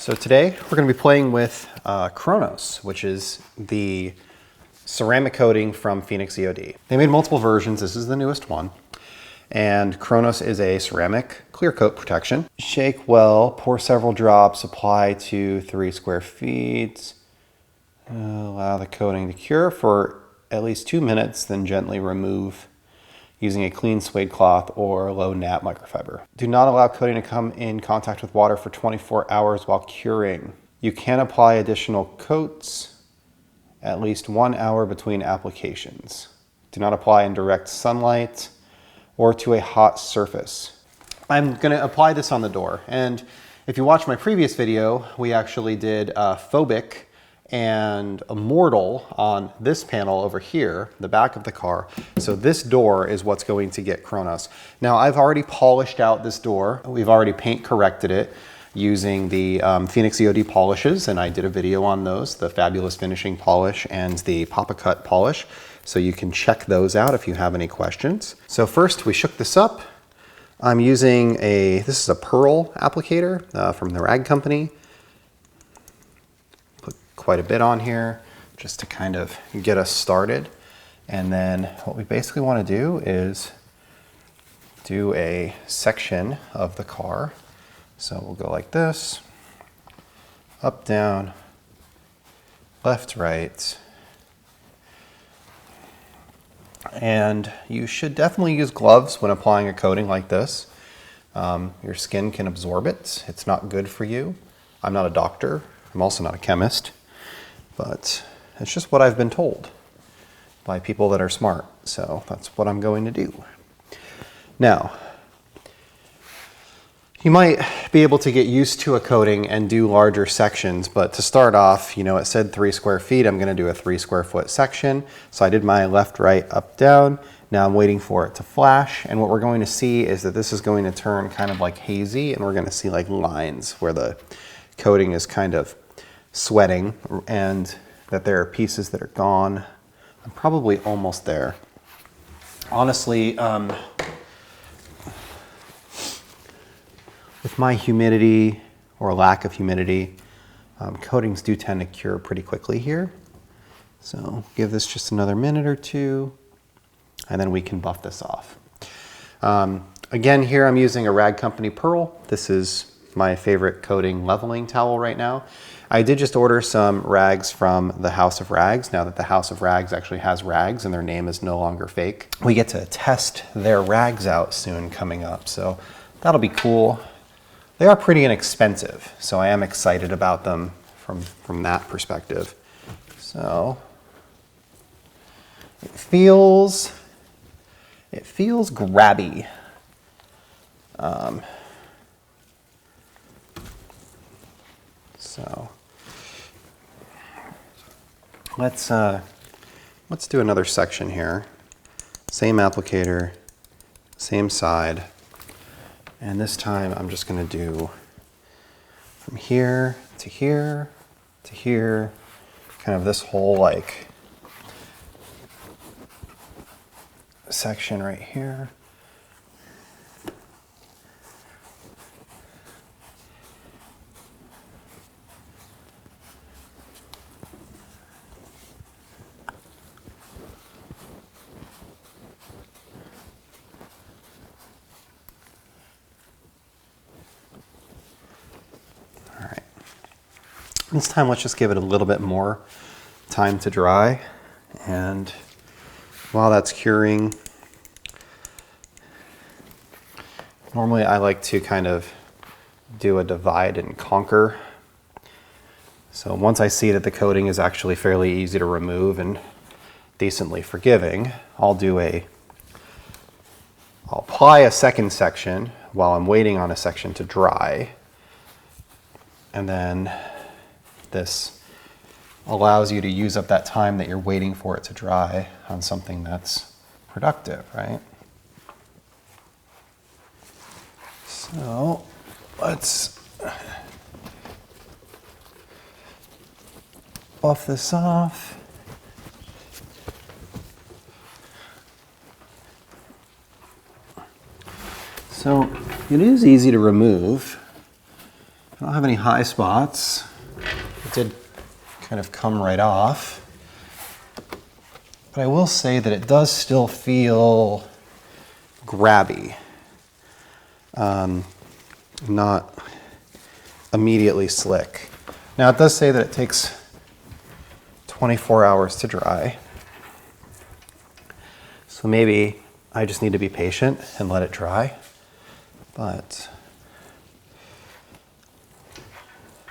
So today we're going to be playing with Kronos, which is the ceramic coating from Phoenix EOD. They made multiple versions. This is the newest one. And Kronos is a ceramic clear coat protection. Shake well, pour several drops, apply to 3 square feet. Allow the coating to cure for at least 2 minutes, then gently remove using a clean suede cloth or low nap microfiber. Do not allow coating to come in contact with water for 24 hours while curing. You can apply additional coats at least 1 hour between applications. Do not apply in direct sunlight or to a hot surface. I'm gonna apply this on the door. And if you watch my previous video, we actually did Phobic and Immortal on this panel over here, the back of the car. So this door is what's going to get Kronos. Now I've already polished out this door. We've already paint corrected it using the Phoenix EOD polishes, and I did a video on those, the Fabulous Finishing Polish and the Papa Cut Polish. So you can check those out if you have any questions. So first we shook this up. I'm using this is a pearl applicator from the rag company. Quite a bit on here just to kind of get us started. And then what we basically want to do is do a section of the car. So we'll go like this, up, down, left, right. And you should definitely use gloves when applying a coating like this. Your skin can absorb it. It's not good for you. I'm not a doctor. I'm also not a chemist. But it's just what I've been told by people that are smart. So that's what I'm going to do. Now, you might be able to get used to a coating and do larger sections, but to start off, you know, it said 3 square feet. I'm going to do a 3 square foot section. So I did my left, right, up, down. Now I'm waiting for it to flash. And what we're going to see is that this is going to turn kind of like hazy, and we're going to see like lines where the coating is kind of sweating, and that there are pieces that are gone. I'm probably almost there. Honestly, with my humidity or lack of humidity, coatings do tend to cure pretty quickly here. So give this just another minute or two, and then we can buff this off. Again, here I'm using a rag company pearl. This is my favorite coating leveling towel right now. I did just order some rags from the House of Rags, now that the House of Rags actually has rags and their name is no longer fake. We get to test their rags out soon coming up, so that'll be cool. They are pretty inexpensive, so I am excited about them from that perspective. So it feels grabby. So let's do another section here. Same applicator, same side. And this time I'm just going to do from here to here to here, kind of this whole like section right here. This time, let's just give it a little bit more time to dry. And while that's curing, normally I like to kind of do a divide and conquer. So once I see that the coating is actually fairly easy to remove and decently forgiving, I'll apply a second section while I'm waiting on a section to dry. And then this allows you to use up that time that you're waiting for it to dry on something that's productive, right? So let's buff this off. So it is easy to remove. I don't have any high spots. It did kind of come right off. But I will say that it does still feel grabby. Not immediately slick. Now it does say that it takes 24 hours to dry. So maybe I just need to be patient and let it dry. But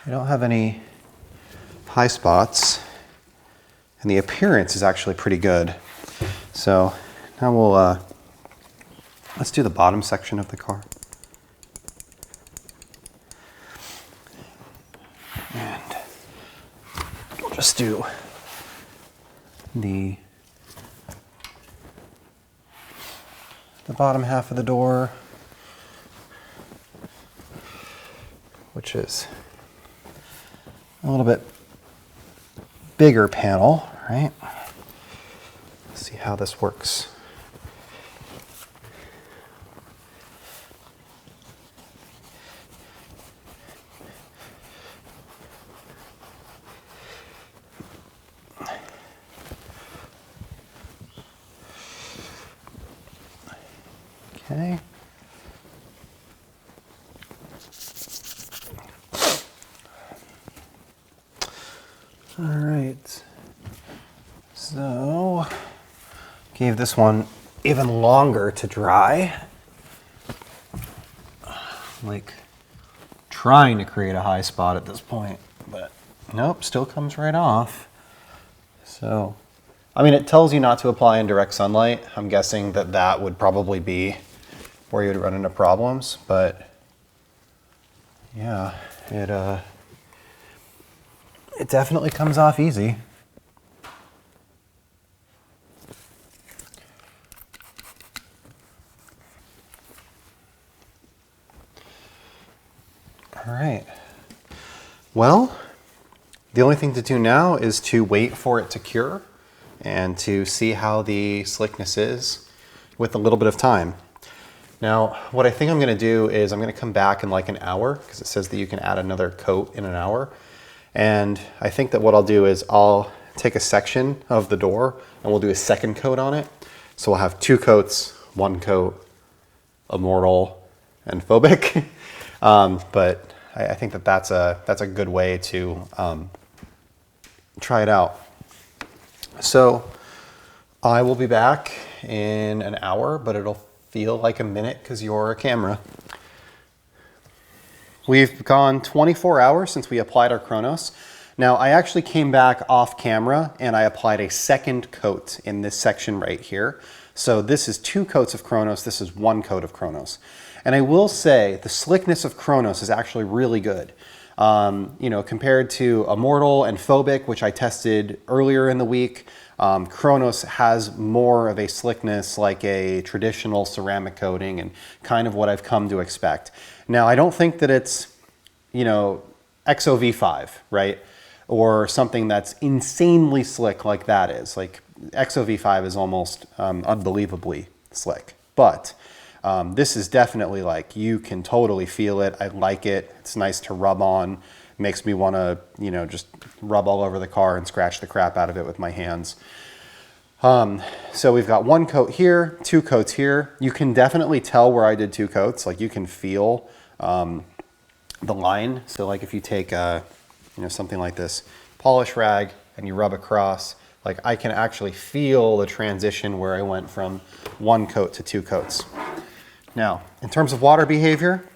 I don't have any high spots. And the appearance is actually pretty good. So now we'll, let's do the bottom section of the car. And we'll just do the bottom half of the door, which is a little bit bigger panel, right? Let's see how this works. Okay. All right. So, gave this one even longer to dry. Like trying to create a high spot at this point, but nope, still comes right off. So, I mean, it tells you not to apply in direct sunlight. I'm guessing that that would probably be where you would run into problems, but yeah, it definitely comes off easy. All right. Well, the only thing to do now is to wait for it to cure and to see how the slickness is with a little bit of time. Now, what I think I'm gonna do is I'm gonna come back in like an hour, because it says that you can add another coat in an hour. And I think that what I'll do is I'll take a section of the door and we'll do a second coat on it. So we'll have 2 coats, 1 coat, Immortal and Phobic. But I think that that's a good way to try it out. So I will be back in an hour, but it'll feel like a minute because you're a camera. We've gone 24 hours since we applied our Kronos. Now I actually came back off camera and I applied a second coat in this section right here. So this is 2 coats of Kronos, this is 1 coat of Kronos. And I will say the slickness of Kronos is actually really good. You know, compared to Immortal and Phobic, which I tested earlier in the week, Kronos has more of a slickness like a traditional ceramic coating and kind of what I've come to expect. Now, I don't think that it's, you know, XOV5, right? Or something that's insanely slick like that is. Like XOV5 is almost unbelievably slick. But this is definitely like, you can totally feel it. I like it. It's nice to rub on. Makes me want to, you know, just rub all over the car and scratch the crap out of it with my hands. So we've got 1 coat here, 2 coats here. You can definitely tell where I did 2 coats. Like you can feel the line. So like if you take you know, something like this polish rag and you rub across, like I can actually feel the transition where I went from 1 coat to 2 coats. Now, in terms of water behavior,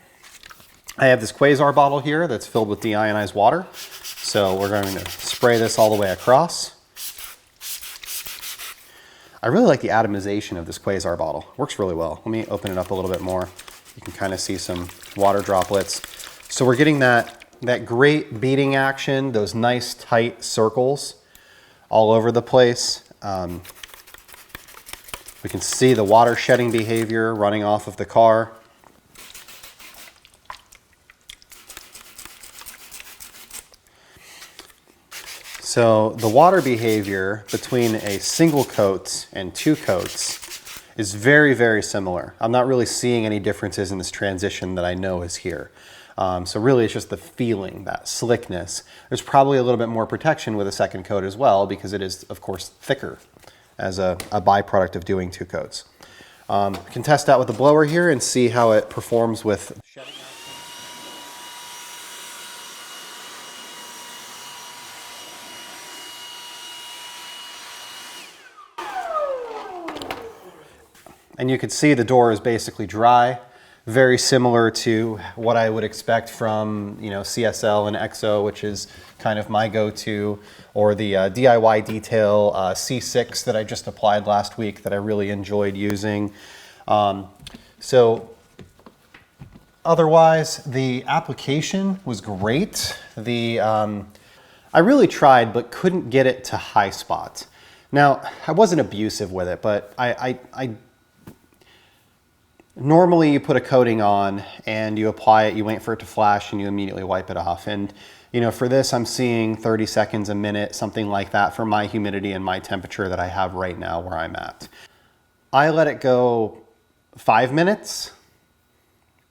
I have this Quasar bottle here that's filled with deionized water. So we're going to spray this all the way across. I really like the atomization of this Quasar bottle. Works really well. Let me open it up a little bit more. You can kind of see some water droplets. So we're getting that great beading action, those nice tight circles all over the place. We can see the water shedding behavior running off of the car. So the water behavior between a single coat and 2 coats is very, very similar. I'm not really seeing any differences in this transition that I know is here. So really it's just the feeling, that slickness. There's probably a little bit more protection with a second coat as well, because it is, of course, thicker as a byproduct of doing 2 coats. I can test out with the blower here and see how it performs with shedding action. And you can see the door is basically dry, very similar to what I would expect from, you know, CSL and EXO, which is kind of my go-to, or the DIY Detail C6 that I just applied last week that I really enjoyed using. So otherwise, the application was great. I really tried, but couldn't get it to high spot. Now, I wasn't abusive with it, but I normally you put a coating on and you apply it, you wait for it to flash, and you immediately wipe it off. And you know, for this, I'm seeing 30 seconds a minute, something like that for my humidity and my temperature that I have right now where I'm at. I let it go 5 minutes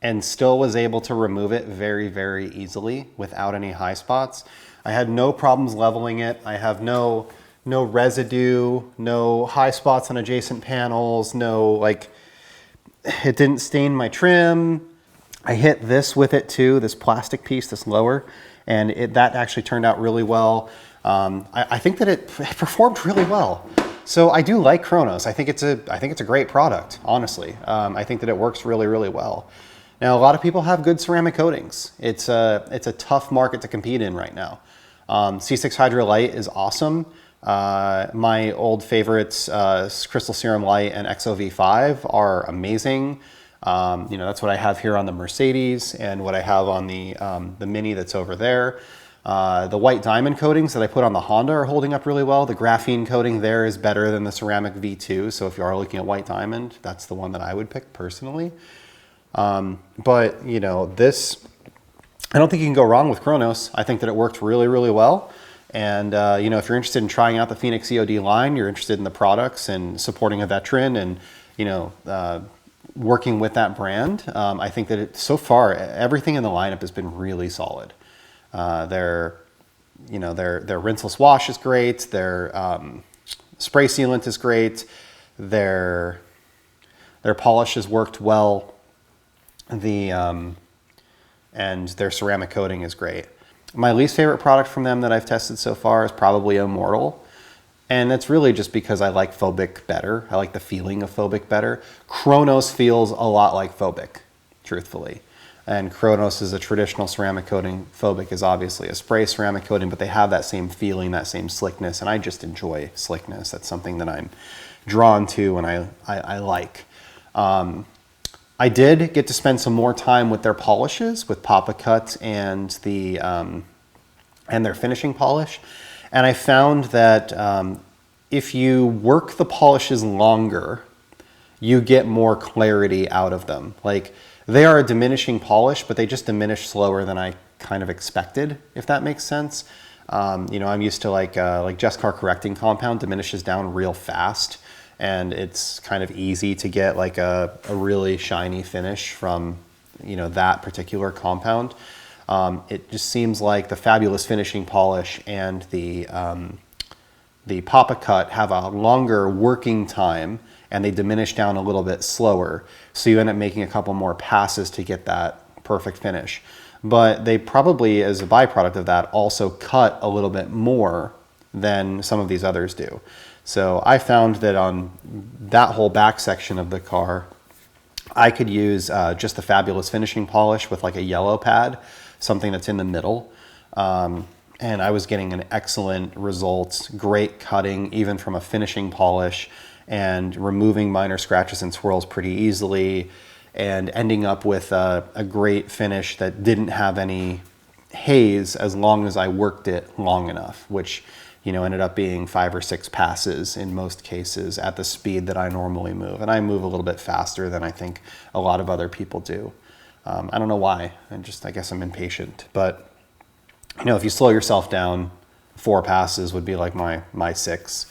and still was able to remove it very, very easily without any high spots. I had no problems leveling it. I have no residue, no high spots on adjacent panels, it didn't stain my trim. I hit this with it too, this plastic piece, this lower, and that actually turned out really well. I think that it performed really well. So I do like Kronos. I think it's a great product, honestly. I think that it works really, really well. Now, a lot of people have good ceramic coatings. It's a tough market to compete in right now. C6 Hydro Light is awesome. My old favorites, Crystal Serum Light and XOV5 are amazing. You know, that's what I have here on the Mercedes and what I have on the Mini that's over there. The white diamond coatings that I put on the Honda are holding up really well. The graphene coating there is better than the ceramic V2. So if you are looking at white diamond, that's the one that I would pick personally. But you know, I don't think you can go wrong with Kronos. I think that it worked really, really well. And you know, if you're interested in trying out the Phoenix EOD line, you're interested in the products and supporting a veteran and, you know, working with that brand, I think that so far, everything in the lineup has been really solid. Their rinseless wash is great. Their spray sealant is great. Their polish has worked well. And their ceramic coating is great. My least favorite product from them that I've tested so far is probably Immortal. And that's really just because I like Phobic better. I like the feeling of Phobic better. Kronos feels a lot like Phobic, truthfully. And Kronos is a traditional ceramic coating. Phobic is obviously a spray ceramic coating, but they have that same feeling, that same slickness. And I just enjoy slickness. That's something that I'm drawn to and I like. I did get to spend some more time with their polishes, with Papa Cut and their finishing polish. And I found that if you work the polishes longer, you get more clarity out of them. Like, they are a diminishing polish, but they just diminish slower than I kind of expected, if that makes sense. You know, I'm used to like Jessicar correcting compound diminishes down real fast. And it's kind of easy to get like a really shiny finish from, you know, that particular compound. It just seems like the Fabulous finishing polish and the Papa Cut have a longer working time and they diminish down a little bit slower. So you end up making a couple more passes to get that perfect finish. But they probably, as a byproduct of that, also cut a little bit more than some of these others do. So I found that on that whole back section of the car, I could use just the Fabulous finishing polish with like a yellow pad, something that's in the middle. And I was getting an excellent result, great cutting, even from a finishing polish, and removing minor scratches and swirls pretty easily, and ending up with a great finish that didn't have any haze as long as I worked it long enough, which, you know, ended up being 5 or 6 passes in most cases at the speed that I normally move. And I move a little bit faster than I think a lot of other people do. I don't know why. I guess I'm impatient. But, you know, if you slow yourself down, 4 passes would be like my 6.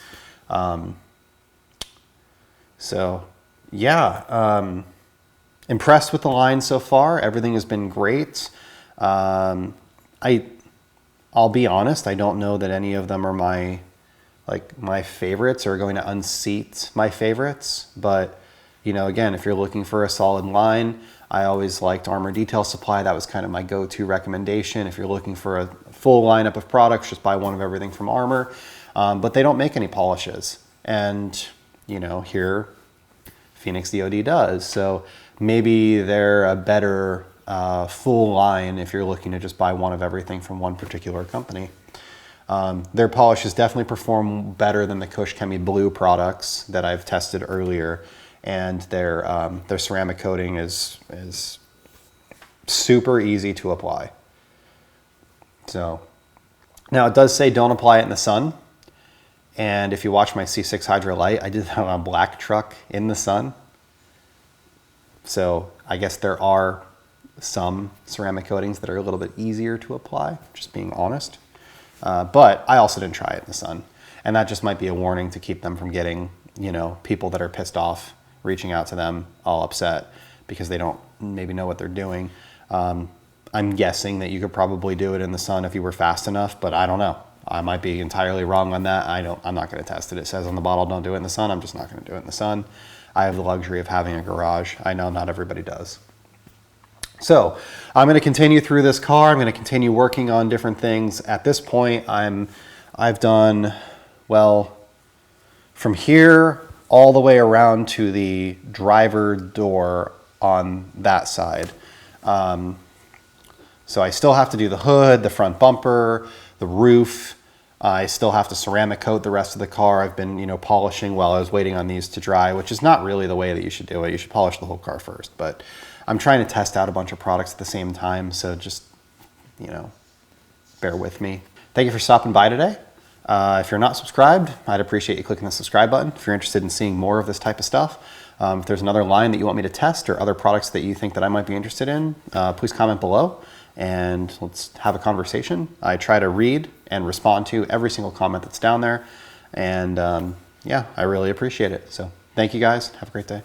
So, yeah. Impressed with the line so far. Everything has been great. I'll be honest, I don't know that any of them are my favorites or going to unseat my favorites. But, you know, again, if you're looking for a solid line, I always liked Armor Detail Supply. That was kind of my go-to recommendation. If you're looking for a full lineup of products, just buy one of everything from Armor. But they don't make any polishes. And, you know, here Phoenix EOD does. So maybe they're a better full line if you're looking to just buy one of everything from one particular company. Their polishes definitely perform better than the Kosh Kemi blue products that I've tested earlier. And their ceramic coating is super easy to apply. So now it does say don't apply it in the sun. And if you watch my C6 Hydro Light, I did that on a black truck in the sun. So I guess there are some ceramic coatings that are a little bit easier to apply, just being honest. But I also didn't try it in the sun. And that just might be a warning to keep them from getting, you know, people that are pissed off reaching out to them all upset because they don't maybe know what they're doing. I'm guessing that you could probably do it in the sun if you were fast enough, but I don't know. I might be entirely wrong on that. I'm not going to test it. It says on the bottle, don't do it in the sun. I'm just not going to do it in the sun. I have the luxury of having a garage. I know not everybody does. So I'm going to continue through this car. I'm going to continue working on different things. At this point, I've done, well, from here all the way around to the driver door on that side. So I still have to do the hood, the front bumper, the roof. I still have to ceramic coat the rest of the car. I've been, you know, polishing while I was waiting on these to dry, which is not really the way that you should do it. You should polish the whole car first. But I'm trying to test out a bunch of products at the same time, so just, you know, bear with me. Thank you for stopping by today. If you're not subscribed, I'd appreciate you clicking the subscribe button. If you're interested in seeing more of this type of stuff, if there's another line that you want me to test or other products that you think that I might be interested in, please comment below and let's have a conversation. I try to read and respond to every single comment that's down there. And yeah, I really appreciate it. So thank you guys. Have a great day.